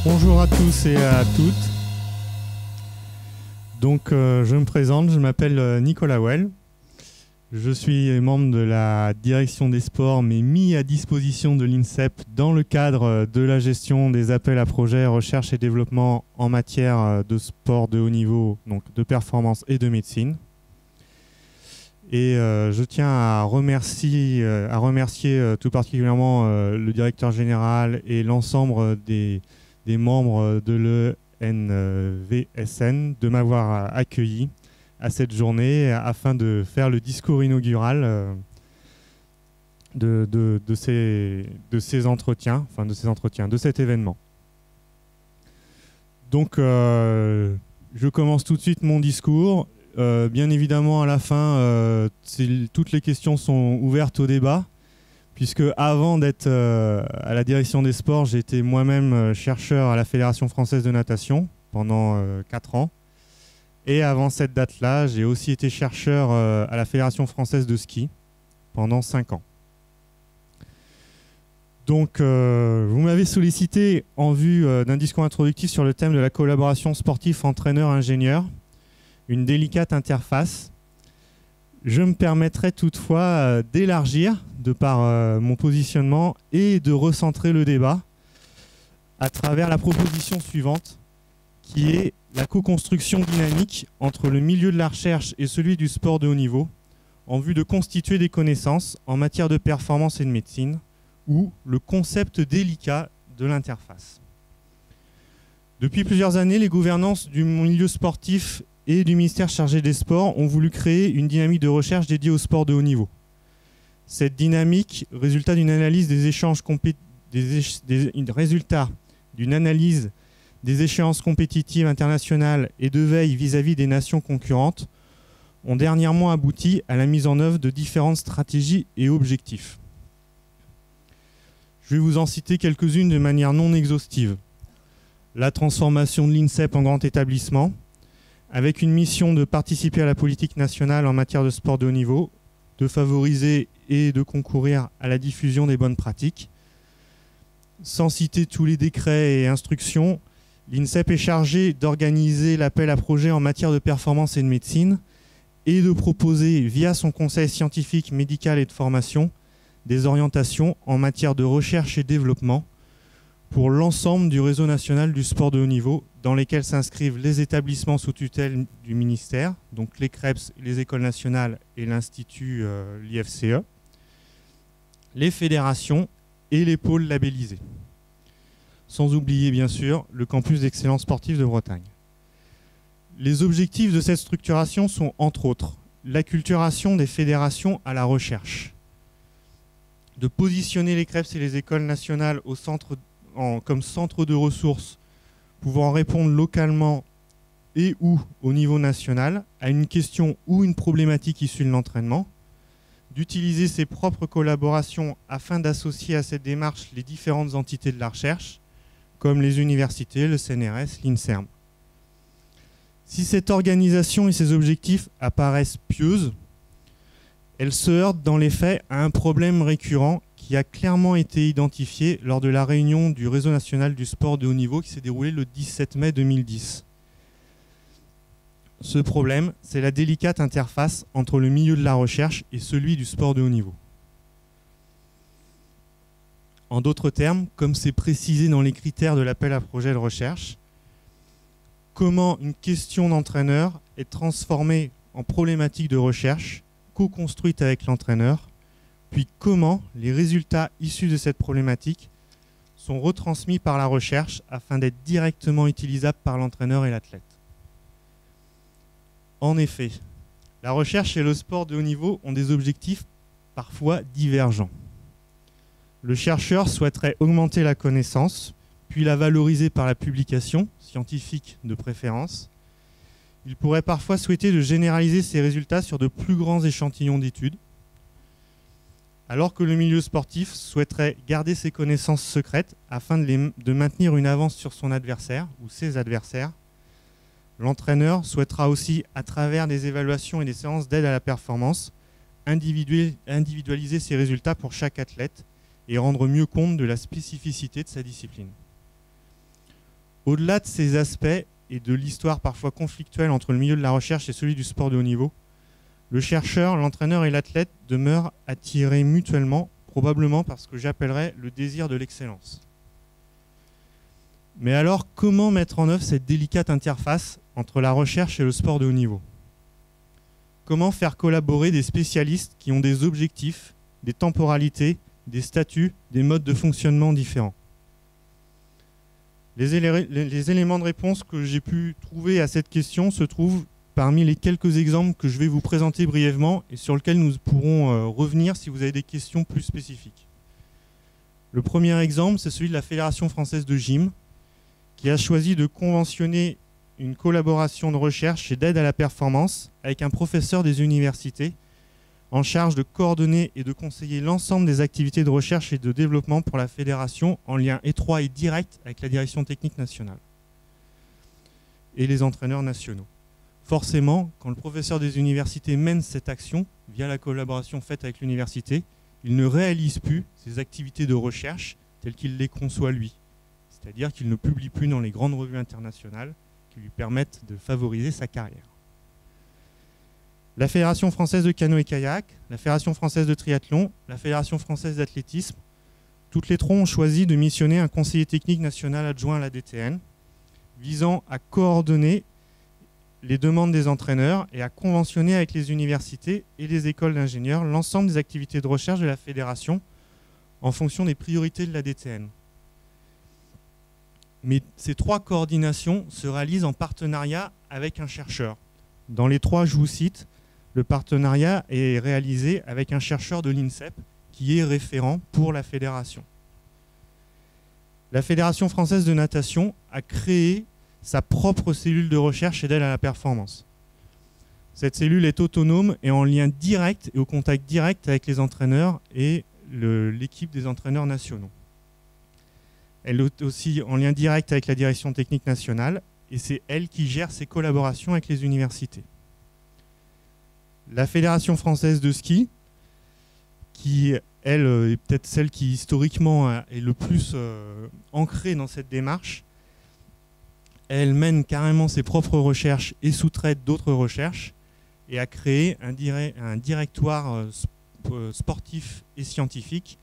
Bonjour à tous et à toutes. Donc, je me présente, je m'appelle Nicolas Well. Je suis membre de la direction des sports, mais mis à disposition de l'INSEP dans le cadre de la gestion des appels à projets, recherche et développement en matière de sport de haut niveau, donc de performance et de médecine. Et je tiens à remercier tout particulièrement le directeur général et l'ensemble des membres de l'ENVSN de m'avoir accueilli à cette journée afin de faire le discours inaugural de ces entretiens, de cet événement. Donc, je commence tout de suite mon discours. Bien évidemment, à la fin, toutes les questions sont ouvertes au débat, puisque avant d'être à la direction des sports, j'ai été moi-même chercheur à la Fédération française de natation pendant 4 ans. Et avant cette date-là, j'ai aussi été chercheur à la Fédération française de ski pendant 5 ans. Donc, vous m'avez sollicité en vue d'un discours introductif sur le thème de la collaboration sportif-entraîneur-ingénieur, une délicate interface. Je me permettrai toutefois d'élargir, de par mon positionnement, et de recentrer le débat à travers la proposition suivante, qui est la co-construction dynamique entre le milieu de la recherche et celui du sport de haut niveau, en vue de constituer des connaissances en matière de performance et de médecine, ou le concept délicat de l'interface. Depuis plusieurs années, les gouvernances du milieu sportif et du ministère chargé des sports ont voulu créer une dynamique de recherche dédiée au sport de haut niveau. Cette dynamique, résultat d'une analyse des échanges d'une analyse des échéances compétitives internationales et de veille vis-à-vis des nations concurrentes, ont dernièrement abouti à la mise en œuvre de différentes stratégies et objectifs. Je vais vous en citer quelques-unes de manière non exhaustive. La transformation de l'INSEP en grand établissement, avec une mission de participer à la politique nationale en matière de sport de haut niveau, de favoriser et de concourir à la diffusion des bonnes pratiques. Sans citer tous les décrets et instructions, l'INSEP est chargé d'organiser l'appel à projets en matière de performance et de médecine et de proposer, via son conseil scientifique, médical et de formation, des orientations en matière de recherche et développement pour l'ensemble du réseau national du sport de haut niveau, dans lesquels s'inscrivent les établissements sous tutelle du ministère, donc les CREPS, les écoles nationales et l'Institut, l'IFCE, les fédérations et les pôles labellisés. Sans oublier bien sûr le campus d'excellence sportive de Bretagne. Les objectifs de cette structuration sont entre autres l'acculturation des fédérations à la recherche, de positionner les CREPS et les écoles nationales comme centre de ressources pouvant répondre localement et ou au niveau national à une question ou une problématique issue de l'entraînement, d'utiliser ses propres collaborations afin d'associer à cette démarche les différentes entités de la recherche, comme les universités, le CNRS, l'INSERM. Si cette organisation et ses objectifs apparaissent pieuses, elles se heurtent dans les faits à un problème récurrent qui a clairement été identifié lors de la réunion du réseau national du sport de haut niveau qui s'est déroulée le 17 mai 2010. Ce problème, c'est la délicate interface entre le milieu de la recherche et celui du sport de haut niveau. En d'autres termes, comme c'est précisé dans les critères de l'appel à projet de recherche, comment une question d'entraîneur est transformée en problématique de recherche co-construite avec l'entraîneur, puis comment les résultats issus de cette problématique sont retransmis par la recherche afin d'être directement utilisables par l'entraîneur et l'athlète. En effet, la recherche et le sport de haut niveau ont des objectifs parfois divergents. Le chercheur souhaiterait augmenter la connaissance, puis la valoriser par la publication, scientifique de préférence. Il pourrait parfois souhaiter de généraliser ces résultats sur de plus grands échantillons d'études, alors que le milieu sportif souhaiterait garder ses connaissances secrètes afin de maintenir une avance sur son adversaire ou ses adversaires. L'entraîneur souhaitera aussi, à travers des évaluations et des séances d'aide à la performance, individualiser ses résultats pour chaque athlète et rendre mieux compte de la spécificité de sa discipline. Au-delà de ces aspects et de l'histoire parfois conflictuelle entre le milieu de la recherche et celui du sport de haut niveau, le chercheur, l'entraîneur et l'athlète demeurent attirés mutuellement, probablement par ce que j'appellerais le désir de l'excellence. Mais alors, comment mettre en œuvre cette délicate interface entre la recherche et le sport de haut niveau? Comment faire collaborer des spécialistes qui ont des objectifs, des temporalités, des statuts, des modes de fonctionnement différents? Les éléments de réponse que j'ai pu trouver à cette question se trouvent parmi les quelques exemples que je vais vous présenter brièvement et sur lesquels nous pourrons revenir si vous avez des questions plus spécifiques. Le premier exemple, c'est celui de la Fédération française de gym, qui a choisi de conventionner une collaboration de recherche et d'aide à la performance avec un professeur des universités en charge de coordonner et de conseiller l'ensemble des activités de recherche et de développement pour la fédération en lien étroit et direct avec la direction technique nationale et les entraîneurs nationaux. Forcément, quand le professeur des universités mène cette action via la collaboration faite avec l'université, il ne réalise plus ses activités de recherche telles qu'il les conçoit lui. C'est-à-dire qu'il ne publie plus dans les grandes revues internationales qui lui permettent de favoriser sa carrière. La Fédération française de canoë-kayak, la Fédération française de triathlon, la Fédération française d'athlétisme, toutes les trois ont choisi de missionner un conseiller technique national adjoint à la DTN, visant à coordonner les demandes des entraîneurs et à conventionner avec les universités et les écoles d'ingénieurs l'ensemble des activités de recherche de la fédération en fonction des priorités de la DTN. Mais ces trois coordinations se réalisent en partenariat avec un chercheur. Dans les trois, je vous cite, le partenariat est réalisé avec un chercheur de l'INSEP qui est référent pour la fédération. La Fédération française de natation a créé sa propre cellule de recherche et d'aide à la performance. Cette cellule est autonome et en lien direct et au contact direct avec les entraîneurs et l'équipe des entraîneurs nationaux. Elle est aussi en lien direct avec la direction technique nationale et c'est elle qui gère ses collaborations avec les universités. La Fédération française de ski, qui elle est peut-être celle qui historiquement est le plus ancrée dans cette démarche, elle mène carrément ses propres recherches et sous-traite d'autres recherches et a créé un directoire sportif et scientifique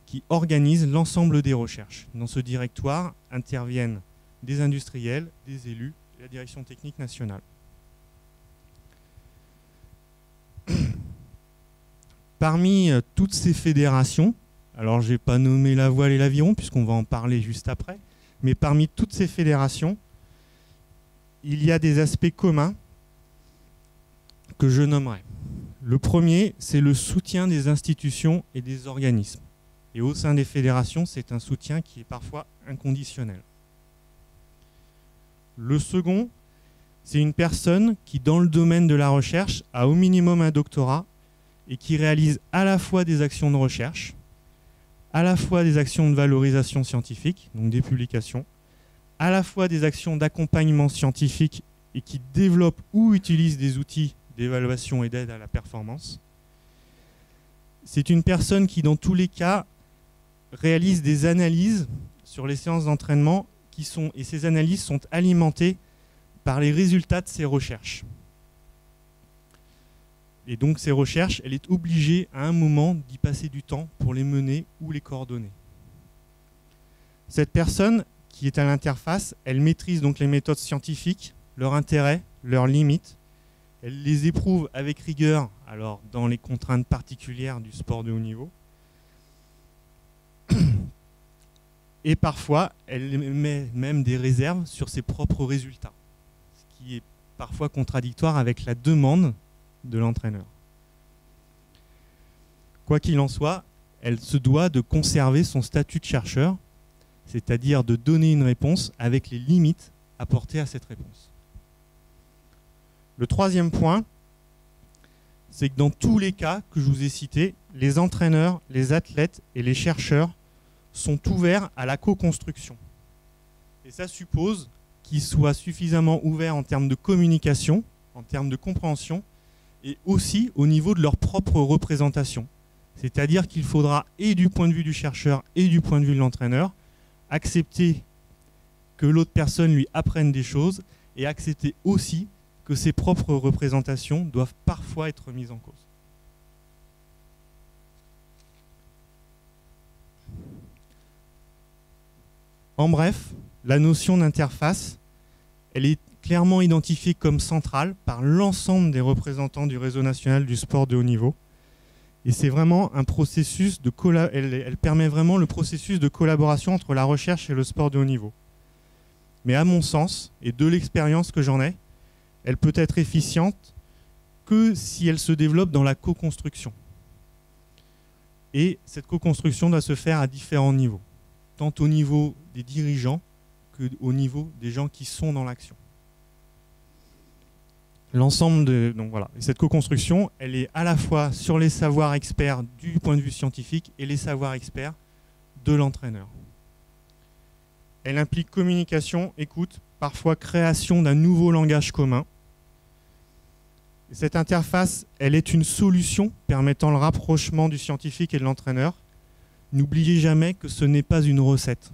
qui organise l'ensemble des recherches. Dans ce directoire interviennent des industriels, des élus et la direction technique nationale. Parmi toutes ces fédérations, alors je n'ai pas nommé la voile et l'aviron puisqu'on va en parler juste après, mais parmi toutes ces fédérations, il y a des aspects communs que je nommerai. Le premier, c'est le soutien des institutions et des organismes. Et au sein des fédérations, c'est un soutien qui est parfois inconditionnel. Le second, c'est une personne qui, dans le domaine de la recherche, a au minimum un doctorat et qui réalise à la fois des actions de recherche, à la fois des actions de valorisation scientifique, donc des publications, à la fois des actions d'accompagnement scientifique et qui développe ou utilise des outils d'évaluation et d'aide à la performance. C'est une personne qui, dans tous les cas, réalise des analyses sur les séances d'entraînement et ces analyses sont alimentées par les résultats de ces recherches. Et donc ces recherches, elle est obligée à un moment d'y passer du temps pour les mener ou les coordonner. Cette personne qui est à l'interface, elle maîtrise donc les méthodes scientifiques, leurs intérêts, leurs limites. Elle les éprouve avec rigueur, alors dans les contraintes particulières du sport de haut niveau. Et parfois, elle met même des réserves sur ses propres résultats, ce qui est parfois contradictoire avec la demande de l'entraîneur. Quoi qu'il en soit, elle se doit de conserver son statut de chercheur, c'est-à-dire de donner une réponse avec les limites apportées à cette réponse. Le troisième point, c'est que dans tous les cas que je vous ai cités, les entraîneurs, les athlètes et les chercheurs sont ouverts à la co-construction. Et ça suppose qu'ils soient suffisamment ouverts en termes de communication, en termes de compréhension, et aussi au niveau de leur propre représentation. C'est-à-dire qu'il faudra, et du point de vue du chercheur et du point de vue de l'entraîneur, accepter que l'autre personne lui apprenne des choses et accepter aussi que ses propres représentations doivent parfois être mises en cause. En bref, la notion d'interface, elle est clairement identifiée comme centrale par l'ensemble des représentants du réseau national du sport de haut niveau. Et c'est vraiment un processus elle permet vraiment le processus de collaboration entre la recherche et le sport de haut niveau. Mais à mon sens, et de l'expérience que j'en ai, elle peut être efficiente que si elle se développe dans la co-construction. Et cette co-construction doit se faire à différents niveaux, tant au niveau des dirigeants qu'au niveau des gens qui sont dans l'action. Donc voilà. Et cette co-construction, elle est à la fois sur les savoirs experts du point de vue scientifique et les savoirs experts de l'entraîneur. Elle implique communication, écoute, parfois création d'un nouveau langage commun. Et cette interface, elle est une solution permettant le rapprochement du scientifique et de l'entraîneur. N'oubliez jamais que ce n'est pas une recette.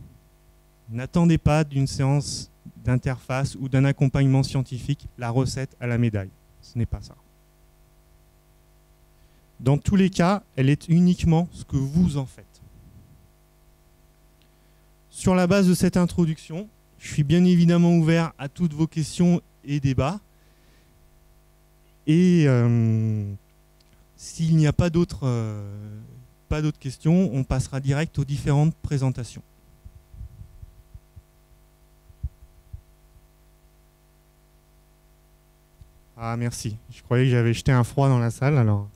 N'attendez pas d'une séance d'interface ou d'un accompagnement scientifique la recette à la médaille. Ce n'est pas ça. Dans tous les cas, elle est uniquement ce que vous en faites. Sur la base de cette introduction, je suis bien évidemment ouvert à toutes vos questions et débats. Et s'il n'y a pas d'autres questions, on passera direct aux différentes présentations. Ah, merci. Je croyais que j'avais jeté un froid dans la salle, alors.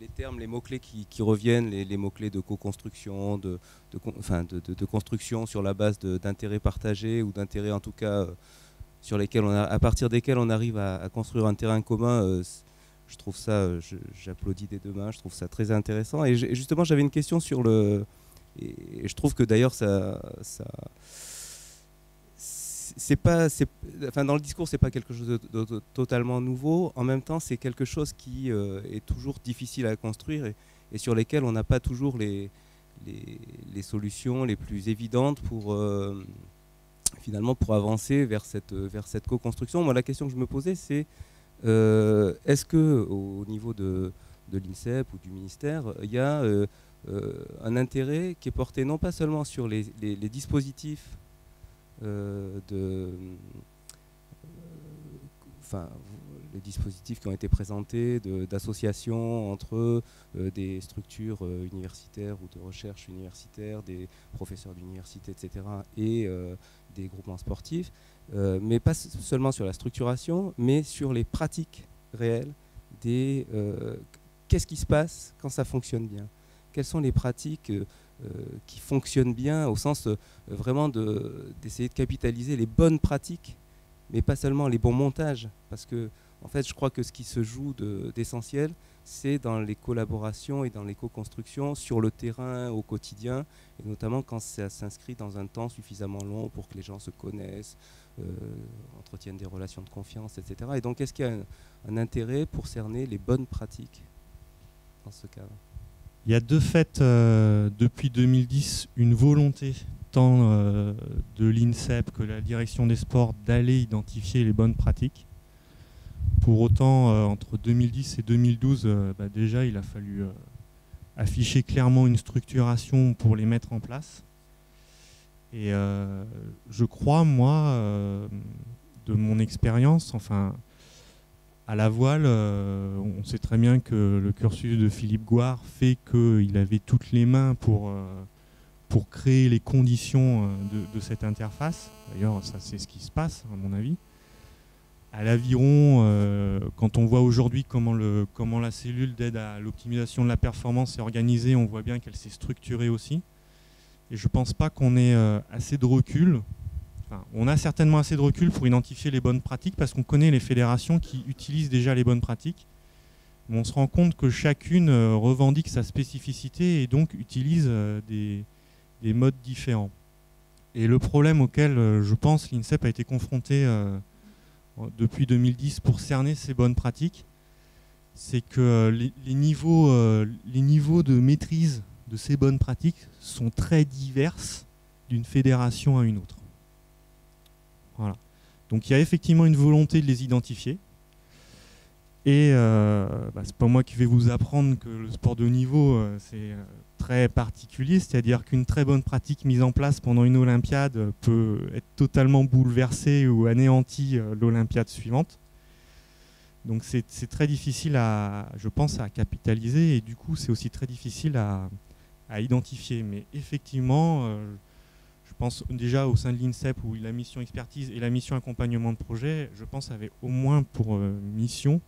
Les termes, les mots-clés qui reviennent, les mots-clés de co-construction, de construction sur la base d'intérêts partagés ou d'intérêts en tout cas sur lesquels à partir desquels on arrive à construire un terrain commun, je trouve ça, j'applaudis des deux mains, je trouve ça très intéressant. Et justement, j'avais une question sur le... Et je trouve que d'ailleurs, dans le discours, c'est pas quelque chose de totalement nouveau. En même temps, c'est quelque chose qui est toujours difficile à construire et sur lesquels on n'a pas toujours les solutions les plus évidentes pour finalement pour avancer vers cette co-construction. Moi, la question que je me posais, c'est est-ce que au niveau de l'INSEP ou du ministère, il y a un intérêt qui est porté non pas seulement sur les dispositifs les dispositifs qui ont été présentés d'associations entre des structures universitaires ou de recherche universitaire, des professeurs d'université, etc., et des groupements sportifs, mais pas seulement sur la structuration, mais sur les pratiques réelles qu'est-ce qui se passe quand ça fonctionne bien. Quelles sont les pratiques qui fonctionnent bien au sens vraiment d'essayer de capitaliser les bonnes pratiques, mais pas seulement les bons montages. Parce que, en fait, je crois que ce qui se joue d'essentiel, c'est dans les collaborations et dans les co-constructions sur le terrain au quotidien, et notamment quand ça s'inscrit dans un temps suffisamment long pour que les gens se connaissent, entretiennent des relations de confiance, etc. Et donc, est-ce qu'il y a un intérêt pour cerner les bonnes pratiques dans ce cadre ? Il y a de fait, depuis 2010, une volonté tant de l'INSEP que la direction des sports d'aller identifier les bonnes pratiques. Pour autant, entre 2010 et 2012, déjà, il a fallu afficher clairement une structuration pour les mettre en place. Et je crois, moi, de mon expérience, enfin, à la voile, on sait très bien que le cursus de Philippe Gouard fait qu'il avait toutes les mains pour créer les conditions de cette interface. D'ailleurs, ça c'est ce qui se passe, à mon avis. À l'Aviron, quand on voit aujourd'hui comment la cellule d'aide à l'optimisation de la performance est organisée, on voit bien qu'elle s'est structurée aussi. Et je ne pense pas qu'on ait assez de recul. Enfin, on a certainement assez de recul pour identifier les bonnes pratiques parce qu'on connaît les fédérations qui utilisent déjà les bonnes pratiques. Mais on se rend compte que chacune revendique sa spécificité et donc utilise des modes différents. Et le problème auquel, je pense, l'INSEP a été confronté depuis 2010 pour cerner ces bonnes pratiques, c'est que les niveaux de maîtrise de ces bonnes pratiques sont très diverses d'une fédération à une autre. Voilà. Donc il y a effectivement une volonté de les identifier. Et c'est pas moi qui vais vous apprendre que le sport de haut niveau, c'est très particulier, c'est-à-dire qu'une très bonne pratique mise en place pendant une Olympiade peut être totalement bouleversée ou anéantie l'Olympiade suivante. Donc c'est très difficile je pense, à capitaliser, et du coup c'est aussi très difficile à identifier. Mais effectivement, je pense déjà au sein de l'INSEP, où la mission expertise et la mission accompagnement de projet, je pense, avait au moins pour mission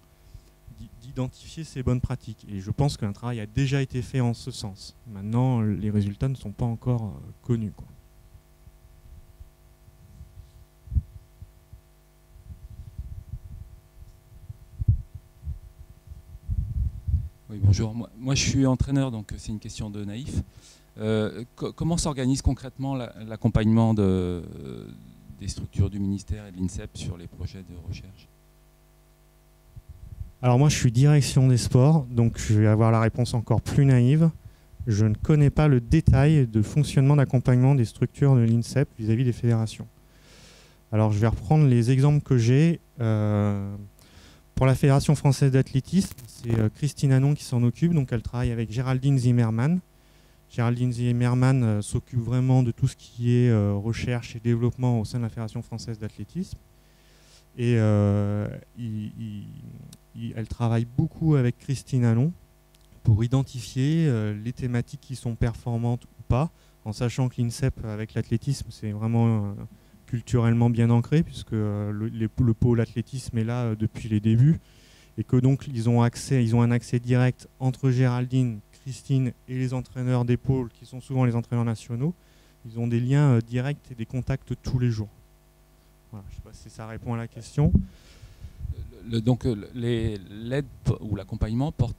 d'identifier ces bonnes pratiques. Et je pense qu'un travail a déjà été fait en ce sens. Maintenant, les résultats ne sont pas encore connus, quoi. Oui, bonjour. Moi, je suis entraîneur, donc c'est une question de naïf. Comment s'organise concrètement l'accompagnement des structures du ministère et de l'INSEP sur les projets de recherche? Alors moi, je suis direction des sports, donc je vais avoir la réponse encore plus naïve. Je ne connais pas le détail de fonctionnement d'accompagnement des structures de l'INSEP vis-à-vis des fédérations. Alors je vais reprendre les exemples que j'ai. Pour la Fédération française d'athlétisme, c'est Christine Anon qui s'en occupe, donc elle travaille avec Géraldine Zimmermann. Géraldine Zimmermann s'occupe vraiment de tout ce qui est recherche et développement au sein de la Fédération française d'athlétisme. Et elle travaille beaucoup avec Christine Anon pour identifier les thématiques qui sont performantes ou pas, en sachant que l'INSEP avec l'athlétisme, c'est vraiment culturellement bien ancré, puisque le pôle athlétisme est là depuis les débuts, et que donc ils ont un accès direct entre Géraldine, Christine et les entraîneurs des pôles, qui sont souvent les entraîneurs nationaux. Ils ont des liens directs et des contacts tous les jours. Voilà, je ne sais pas si ça répond à la question. Donc l'aide ou l'accompagnement porte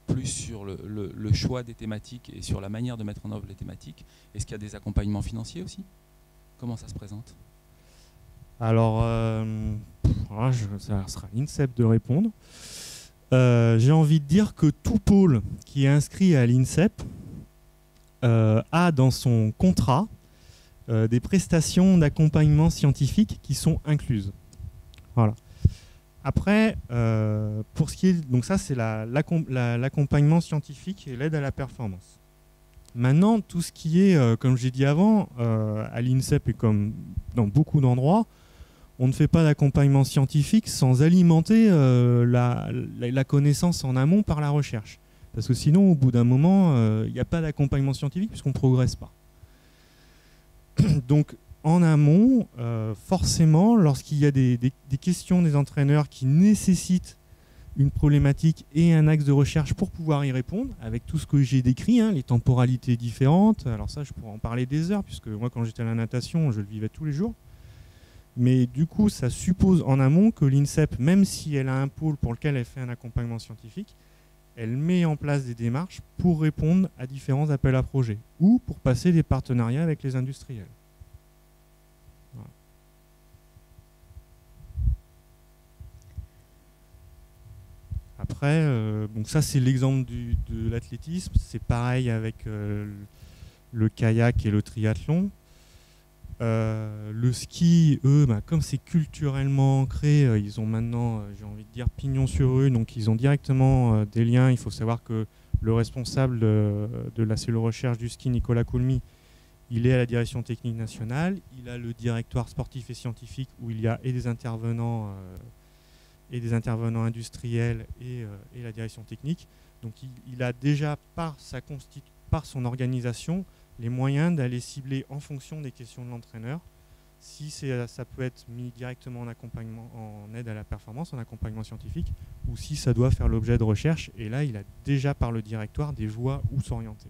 plus sur le choix des thématiques et sur la manière de mettre en œuvre les thématiques. Est-ce qu'il y a des accompagnements financiers aussi? Comment ça se présente? Alors, ça sera l'INSEP de répondre. J'ai envie de dire que tout pôle qui est inscrit à l'INSEP a dans son contrat des prestations d'accompagnement scientifique qui sont incluses. Voilà. Après, pour ce qui est, donc ça c'est l'accompagnement scientifique et l'aide à la performance. Maintenant, tout ce qui est, comme j'ai dit avant, à l'INSEP et comme dans beaucoup d'endroits, on ne fait pas d'accompagnement scientifique sans alimenter la connaissance en amont par la recherche. Parce que sinon, au bout d'un moment, il n'y a pas d'accompagnement scientifique puisqu'on ne progresse pas. Donc, en amont, forcément, lorsqu'il y a des questions des entraîneurs qui nécessitent une problématique et un axe de recherche pour pouvoir y répondre, avec tout ce que j'ai décrit, hein, les temporalités différentes. Alors ça, je pourrais en parler des heures, puisque moi, quand j'étais à la natation, je le vivais tous les jours. Mais du coup, ça suppose en amont que l'INSEP, même si elle a un pôle pour lequel elle fait un accompagnement scientifique, elle met en place des démarches pour répondre à différents appels à projets ou pour passer des partenariats avec les industriels. Voilà. Après, donc ça c'est l'exemple de l'athlétisme. C'est pareil avec le kayak et le triathlon. Le ski, eux, comme c'est culturellement ancré, ils ont maintenant, j'ai envie de dire, pignon sur rue, donc ils ont directement des liens. Il faut savoir que le responsable de la cellule recherche du ski, Nicolas Coulmy, il est à la direction technique nationale. Il a le directoire sportif et scientifique où il y a et des intervenants industriels et la direction technique. Donc il a déjà, par son organisation, les moyens d'aller cibler en fonction des questions de l'entraîneur, si ça peut être mis directement en accompagnement, en aide à la performance, en accompagnement scientifique, ou si ça doit faire l'objet de recherche. Et là, il a déjà par le directoire des voies où s'orienter.